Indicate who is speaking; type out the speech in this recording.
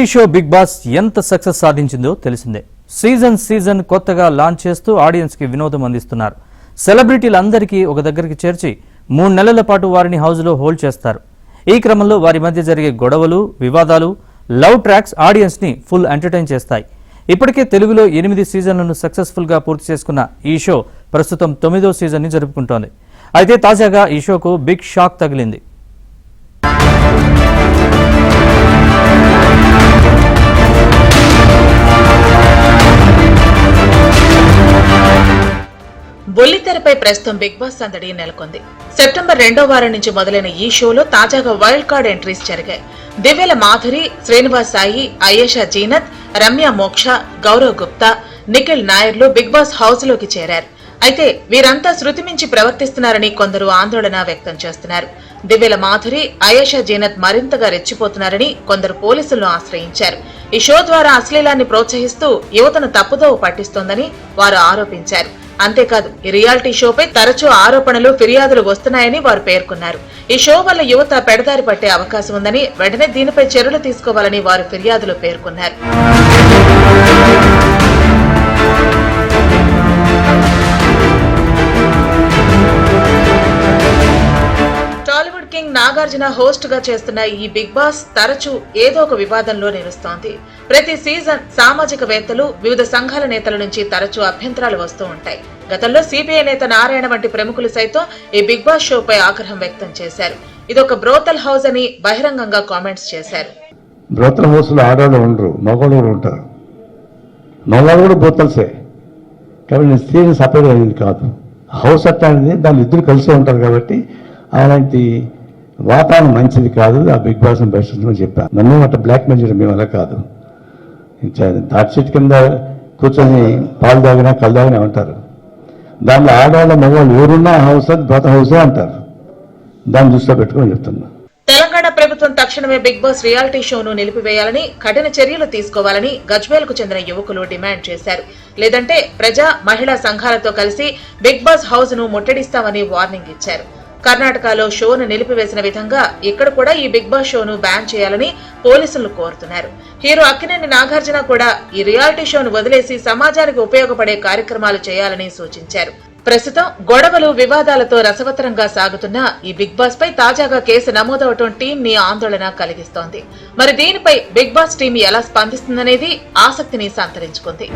Speaker 1: ఈ show big boss ఎంత success సాధించిందో తెలిసిందే. సీజన్ కొత్తగా లాంచ్ చేస్తూ ఆడియన్స్ కి వినోదం అందిస్తున్నారు. సెలబ్రిటీలందరికీ ఒక దగ్గరికి చేర్చి 3 నెలల పాటు వారిని హౌస్ లో హోల్డ్ చేస్తారు. ఈ క్రమంలో వారి మధ్య జరిగే గొడవలు, వివాదాలు, లవ్ ట్రాక్స్ ఆడియన్స్ ని ఫుల్ ఎంటర్టైన్ చేస్తాయి. ఇప్పటికే తెలుగులో 8 సీజన్లను సక్సెస్ఫుల్ గా పూర్తి చేసుకున్న ఈ షో ప్రస్తుతం 9వ సీజన్ ని జరుపుకుంటోంది. అయితే తాజాగా ఈ షోకు బిగ్ షాక్ తగిలింది.
Speaker 2: బుల్లితెరపై ప్రస్తుతం బిగ్ బాస్ సందడి నెలకొంది. సెప్టెంబర్ 2వ వారం నుంచి మొదలైన ఈ షోలో తాజాగా వైల్డ్ కార్డ్ ఎంట్రీస్ జరిగాయి. దివ్యల మాధురి, శ్రీనివాస్ సాయి, అయేషా జీనత్, రమ్య మోక్ష, గౌరవ్ గుప్తా, నిఖిల్ నాయర్లు బిగ్ బాస్ హౌస్ లోకి చేరారు. అయితే వీరంతా శృతి మించి ప్రవర్తిస్తున్నారని కొందరు ఆందోళన వ్యక్తం చేస్తున్నారు. దివ్యల మాధురి, అయేషా జీనత్ మరింతగా రెచ్చిపోతున్నారని కొందరు పోలీసులను ఆశ్రయించారు. ఈ షో ద్వారా అశ్లీలాన్ని ప్రోత్సహిస్తూ యువతను తప్పుదోవ పట్టిస్తోందని వారు ఆరోపించారు. అంతేకాదు ఈ రియాలిటీ షోపై తరచూ ఆరోపణలు, ఫిర్యాదులు వస్తున్నాయని వారు పేర్కొన్నారు. ఈ షో వల్ల యువత పెడదారి పట్టే అవకాశం ఉందని, వెంటనే దీనిపై చర్యలు తీసుకోవాలని వారు ఫిర్యాదులు పేర్కొన్నారు. టాలీవుడ్ కింగ్ నాగార్జున హోస్ట్ గా చేస్తున్న ఈ బిగ్ బాస్ తరచూ ఏదో ఒక వివాదంలో నిలుస్తోంది. ప్రతి సీజన్ సామాజికవేత్తలు, వివిధ సంఘాల నేతల నుంచి తరచూ అభ్యంతరాలు వస్తూ ఉంటాయి. గతంలో సిపిఐ నేత నారాయణ వంటి ప్రముఖులు సైతం ఈ బిగ్ బాస్ షోపై ఆగ్రహం వ్యక్తం చేశారు. ఇదొక బ్రోతల్ హౌస్ అని బహిరంగంగా కామెంట్స్ చేశారు.
Speaker 3: బ్రోతల్ హౌస్ లో ఆడవాళ్ళు ఉండరు, మగవాళ్ళు ఉంటారు. మగవాళ్ళు కూడా బ్రోతల్సే, కాబట్టి స్త్రీని సపరేట్ అయింది కాదు. హౌస్ అట్లా అనేది దాని ఇద్దరు కలిసి ఉంటారు కాబట్టి అలాంటి వాతావరణం మంచిది కాదు. ఆ బిగ్ బాస్ బయట చెప్పాను. నన్ను అట్లా బ్లాక్ మెయిల్ చేయడం మేము అలా కాదు. తాటి చెట్టు కింద కూర్చొని పాలు తాగినా కళ్ళు తాగినా ఉంటారు. దాంట్లో ఆడవాళ్ళ మగవాళ్ళు ఎవరున్నా హౌస్ అది బ్రోత హౌసే అంటారు. దాన్ని దృష్టిలో పెట్టుకొని చెప్తున్నా.
Speaker 2: తెలంగాణ ప్రభుత్వం తక్షణమే బిగ్ బాస్ రియాలిటీ షోను నిలిపివేయాలని, కఠిన చర్యలు తీసుకోవాలని గజ్వేల్ కు చెందిన యువకులు డిమాండ్ చేశారు. లేదంటే ప్రజా, మహిళా సంఘాలతో కలిసి బిగ్ బాస్ హౌస్ ను ముట్టడిస్తామని వార్నింగ్ ఇచ్చారు. కర్ణాటకలో షోను నిలిపివేసిన విధంగా ఇక్కడ కూడా ఈ బిగ్ బాస్ షోను బ్యాన్ చేయాలని పోలీసులు కోరుతున్నారు. హీరో అక్కినేని నాగార్జున కూడా ఈ రియాలిటీ షోను వదిలేసి సమాజానికి ఉపయోగపడే కార్యక్రమాలు చేయాలని సూచించారు. ప్రస్తుతం గొడవలు, వివాదాలతో రసవత్తరంగా సాగుతున్న ఈ బిగ్ బాస్ పై తాజాగా కేసు నమోదవటం టీం ని ఆందోళన కలిగిస్తోంది. మరి దీనిపై బిగ్ బాస్ టీం ఎలా స్పందిస్తుందనేది ఆసక్తిని సంతరించుకుంది.